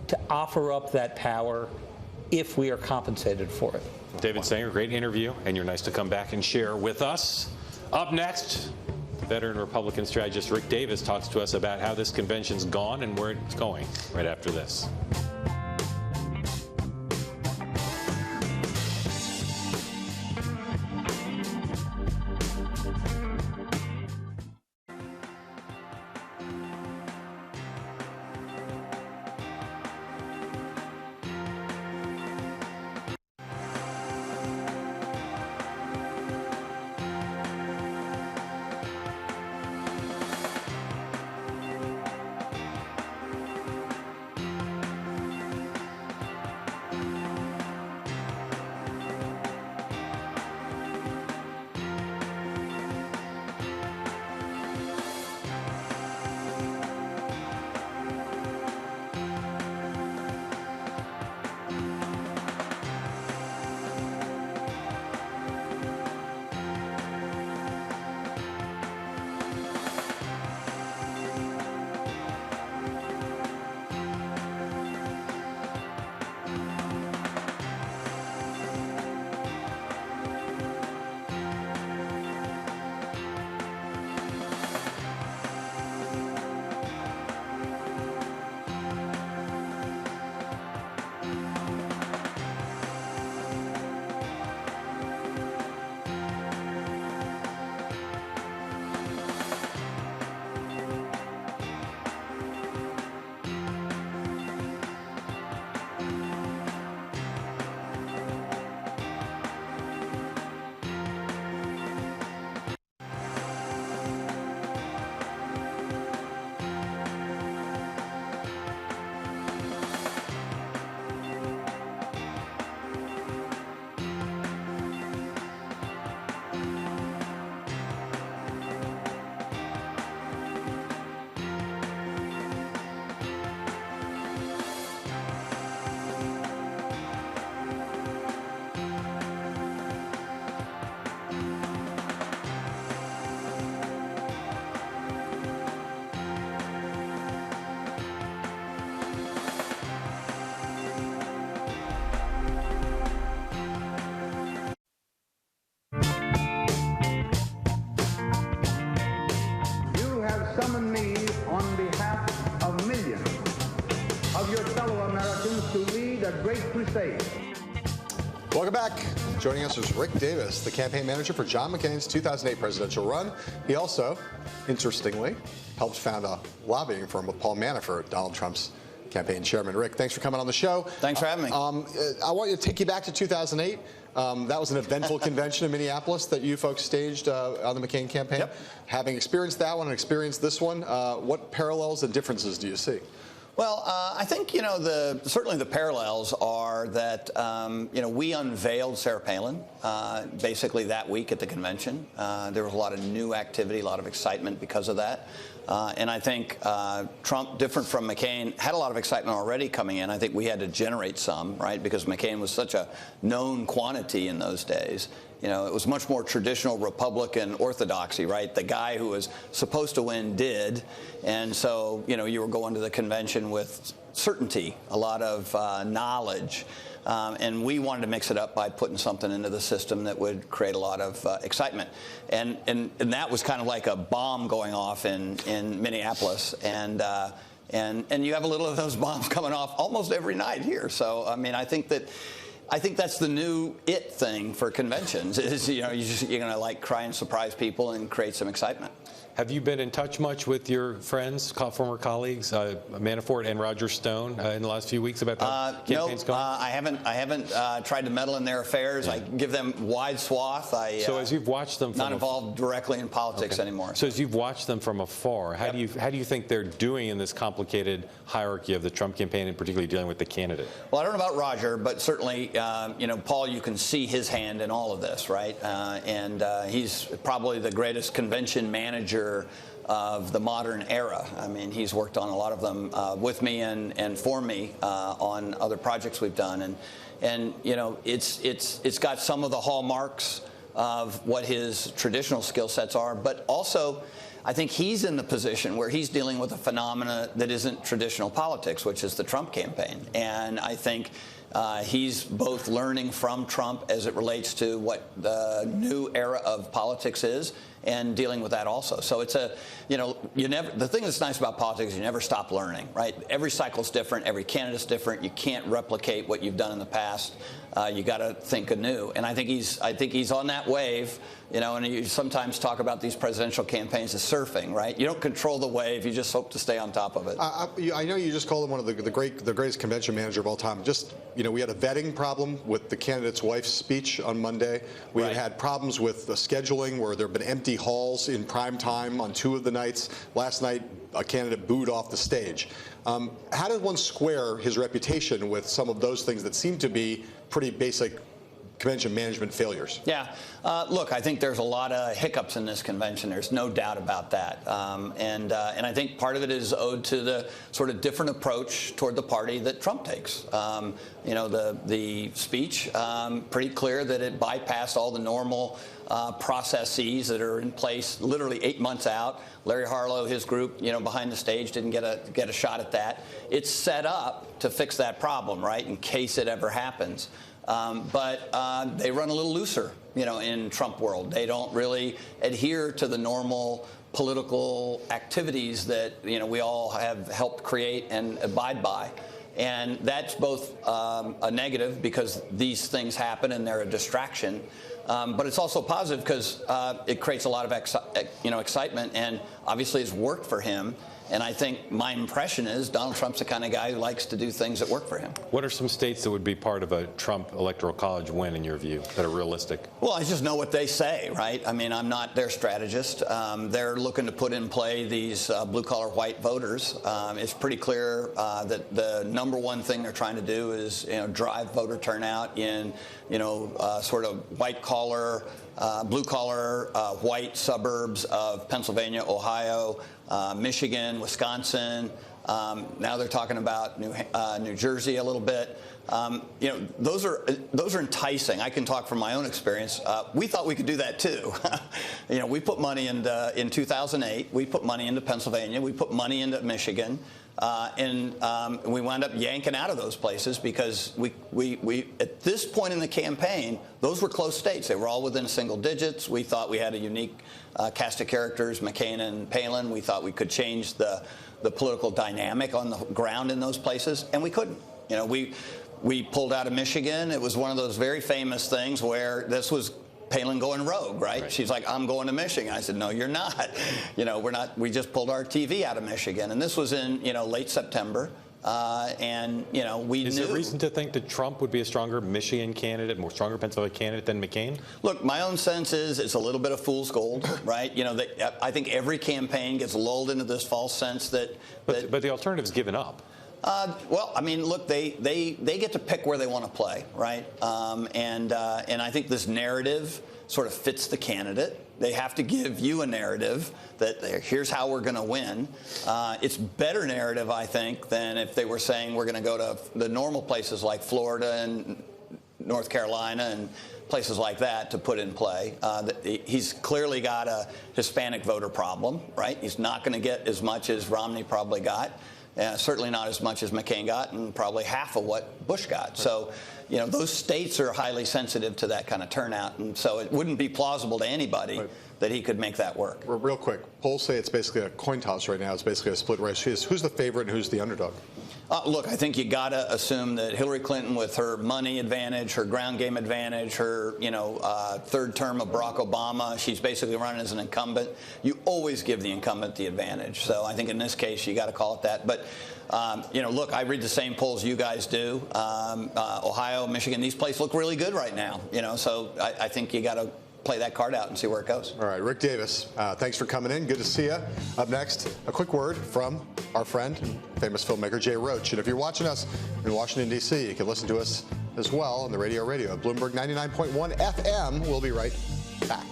Speaker 11: to offer up that power if we are compensated for it.
Speaker 2: David Sanger, great interview, and you're nice to come back and share with us. Up next, veteran Republican strategist Rick Davis talks to us about how this convention's gone and where it's going right after this.
Speaker 8: Summon me on behalf of millions of your fellow Americans to lead a great crusade.
Speaker 1: Welcome back. Joining us is Rick Davis, the campaign manager for John McCain's 2008 presidential run. He also, interestingly, helped found a lobbying firm with Paul Manafort, Donald Trump's campaign chairman. Rick, thanks for coming on the show.
Speaker 12: Thanks for having me.
Speaker 1: I want you to take you back to 2008. That was an eventful convention in Minneapolis that you folks staged on the McCain campaign.
Speaker 12: Yep.
Speaker 1: Having experienced that one and experienced this one, what parallels and differences do you see?
Speaker 12: Well, I think, you know, certainly the parallels are that, you know, we unveiled Sarah Palin basically that week at the convention. There was a lot of new activity, a lot of excitement because of that. And I think Trump, different from McCain, had a lot of excitement already coming in. I think we had to generate some, right, because McCain was such a known quantity in those days. You know, it was much more traditional Republican orthodoxy, right? The guy who was supposed to win did. And so, you know, you were going to the convention with certainty, a lot of knowledge. And we wanted to mix it up by putting something into the system that would create a lot of excitement. And that was kind of like a bomb going off in Minneapolis. And you have a little of those bombs coming off almost every night here. So, I mean, I think that I think that's the new it thing for conventions is, you're going to like try and surprise people and create some excitement.
Speaker 2: Have you been in touch much with your friends, former colleagues, Manafort and Roger Stone, in the last few weeks about the campaigns going?
Speaker 12: I haven't tried to meddle in their affairs. I give them wide swath.
Speaker 2: So as you've watched them,
Speaker 12: not involved directly in politics anymore.
Speaker 2: So as you've watched them from afar, how do you think they're doing in this complicated hierarchy of the Trump campaign, and particularly dealing with the candidate?
Speaker 12: Well, I don't know about Roger, but certainly, Paul, you can see his hand in all of this, right? And he's probably the greatest convention manager of the modern era. I mean, he's worked on a lot of them with me and for me on other projects we've done, and it's got some of the hallmarks of what his traditional skill sets are, but also I think he's in the position where he's dealing with a phenomena that isn't traditional politics, which is the Trump campaign, and I think he's both learning from Trump as it relates to what the new era of politics is, and dealing with that also. So it's the thing that's nice about politics is you never stop learning, right? Every cycle's different, every candidate's different. You can't replicate what you've done in the past. You got to think anew, and I think he's on that wave. And you sometimes talk about these presidential campaigns as surfing, right? You don't control the wave; you just hope to stay on top of it.
Speaker 1: I know you just called him one of the greatest convention manager of all time. We had a vetting problem with the candidate's wife's speech on Monday. We had problems with the scheduling, where there have been empty halls in prime time on 2 of the nights. Last night, a candidate booed off the stage. How does one square his reputation with some of those things that seem to be pretty basic convention management failures?
Speaker 12: Yeah. Look, I think there's a lot of hiccups in this convention. There's no doubt about that. And I think part of it is owed to the sort of different approach toward the party that Trump takes. The speech, pretty clear that it bypassed all the normal processes that are in place literally 8 months out. Larry Harlow, his group, behind the stage didn't get a shot at that. It's set up to fix that problem, right, in case it ever happens. But they run a little looser, in Trump world. They don't really adhere to the normal political activities that, we all have helped create and abide by. And that's both a negative because these things happen and they're a distraction. But it's also positive because it creates a lot of excitement, and obviously it's worked for him. And I think my impression is Donald Trump's the kind of guy who likes to do things that work for him.
Speaker 2: What are some states that would be part of a Trump electoral college win, in your view, that are realistic?
Speaker 12: Well, I just know what they say, right? I mean, I'm not their strategist. They're looking to put in play these blue-collar white voters. It's pretty clear that the number one thing they're trying to do is, drive voter turnout in, sort of white-collar, blue-collar, white suburbs of Pennsylvania, Ohio, Michigan, Wisconsin. Now they're talking about New Jersey a little bit. Those are enticing. I can talk from my own experience. We thought we could do that too. We put money in 2008. We put money into Pennsylvania. We put money into Michigan. And we wound up yanking out of those places because we at this point in the campaign, those were close states. They were all within single digits. We thought we had a unique cast of characters, McCain and Palin. We thought we could change the political dynamic on the ground in those places, and we couldn't. We pulled out of Michigan. It was one of those very famous things where this was Palin going rogue, right? She's like, I'm going to Michigan. I said, no, you're not. We're not. We just pulled our TV out of Michigan, and this was in late September.
Speaker 2: Is there reason to think that Trump would be a stronger Michigan candidate, more stronger Pennsylvania candidate than McCain?
Speaker 12: Look, my own sense is it's a little bit of fool's gold, right? I think every campaign gets lulled into this false sense that.
Speaker 2: But the alternative's given up.
Speaker 12: Well, I mean, look, they get to pick where they want to play, right? And I think this narrative sort of fits the candidate. They have to give you a narrative that here's how we're going to win. It's better narrative, I think, than if they were saying we're going to go to the normal places like Florida and North Carolina and places like that to put in play. He's clearly got a Hispanic voter problem, right? He's not going to get as much as Romney probably got. Certainly not as much as McCain got, and probably half of what Bush got. So, those states are highly sensitive to that kind of turnout, and so it wouldn't be plausible to anybody that he could make that work.
Speaker 1: Real quick, polls say it's basically a coin toss right now. It's basically a split race. Who's the favorite and who's the underdog?
Speaker 12: Look, I think you got to assume that Hillary Clinton, with her money advantage, her ground game advantage, her third term of Barack Obama, she's basically running as an incumbent. You always give the incumbent the advantage. So I think in this case, you got to call it that. But look, I read the same polls you guys do. Ohio, Michigan, these places look really good right now. So I think you got to play that card out and see where it goes.
Speaker 1: All right, Rick Davis, thanks for coming in. Good to see you. Up next, a quick word from our friend and famous filmmaker Jay Roach. And if you're watching us in Washington, D.C., you can listen to us as well on the radio at Bloomberg 99.1 FM. We'll be right back.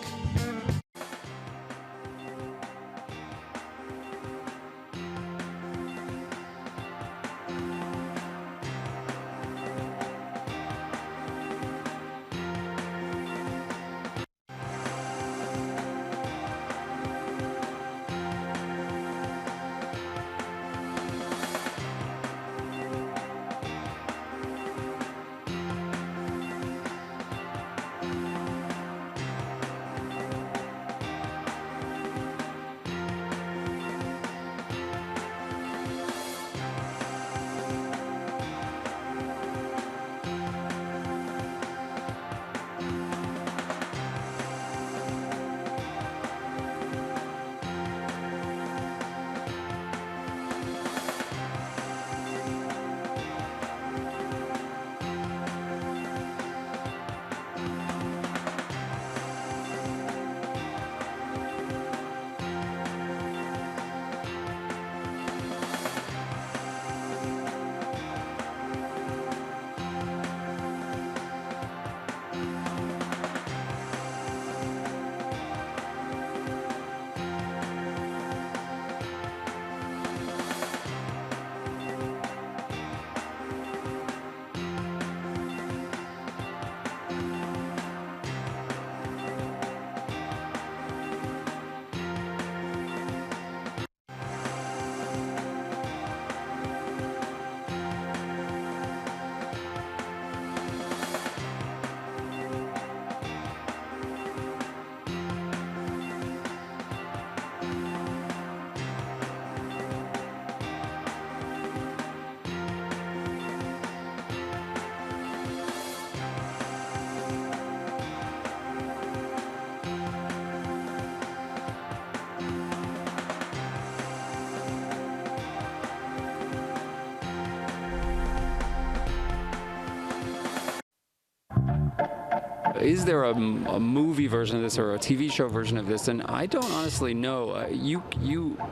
Speaker 13: Is there a movie version of this or a TV show version of this? And I don't honestly know. You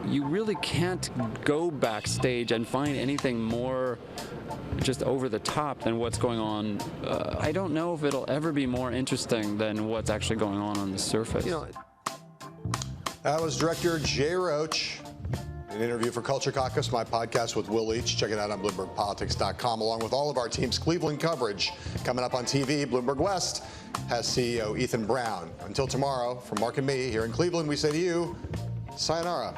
Speaker 13: really can't go backstage and find anything more just over the top than what's going on. I don't know if it'll ever be more interesting than what's actually going on the surface.
Speaker 1: That was director Jay Roach. An interview for Culture Caucus, my podcast with Will Leach. Check it out on BloombergPolitics.com, along with all of our team's Cleveland coverage. Coming up on TV, Bloomberg West has CEO Ethan Brown. Until tomorrow, from Mark and me here in Cleveland, we say to you, sayonara.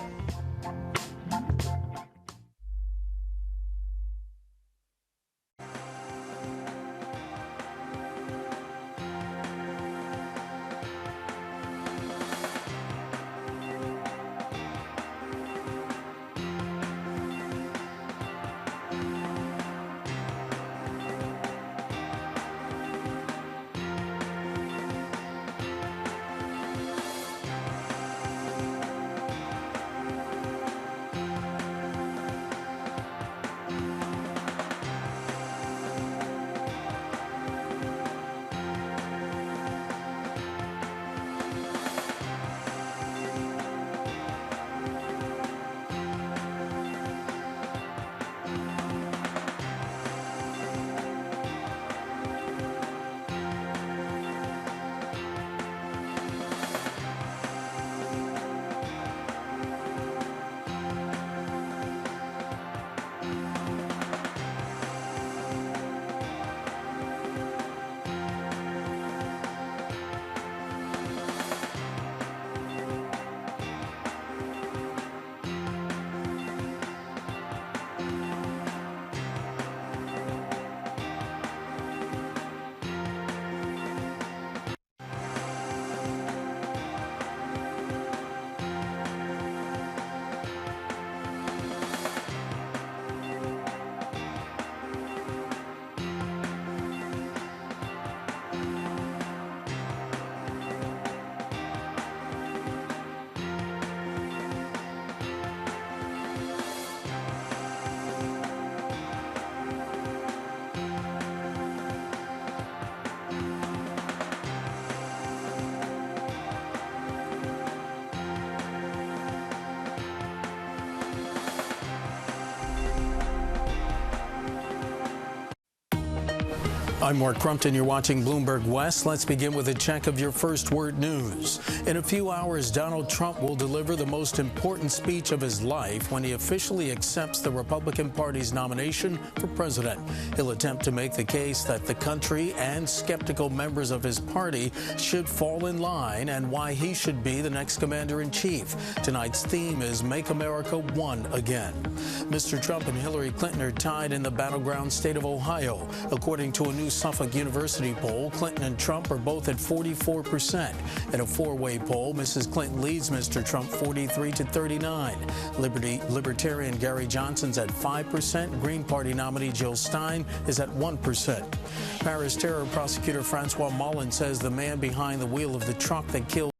Speaker 14: I'm Mark Crumpton. You're watching Bloomberg West. Let's begin with a check of your first word news. In a few hours, Donald Trump will deliver the most important speech of his life when he officially accepts the Republican Party's nomination for president. He'll attempt to make the case that the country and skeptical members of his party should fall in line and why he should be the next commander-in-chief. Tonight's theme is Make America One Again. Mr. Trump and Hillary Clinton are tied in the battleground state of Ohio. According to a new Suffolk University poll, Clinton and Trump are both at 44%. In a four-way poll, Mrs. Clinton leads Mr. Trump 43-39. Libertarian Gary Johnson's at 5%. Green Party nominee Jill Stein is at 1%. Paris terror prosecutor Francois Molin says the man behind the wheel of the truck that killed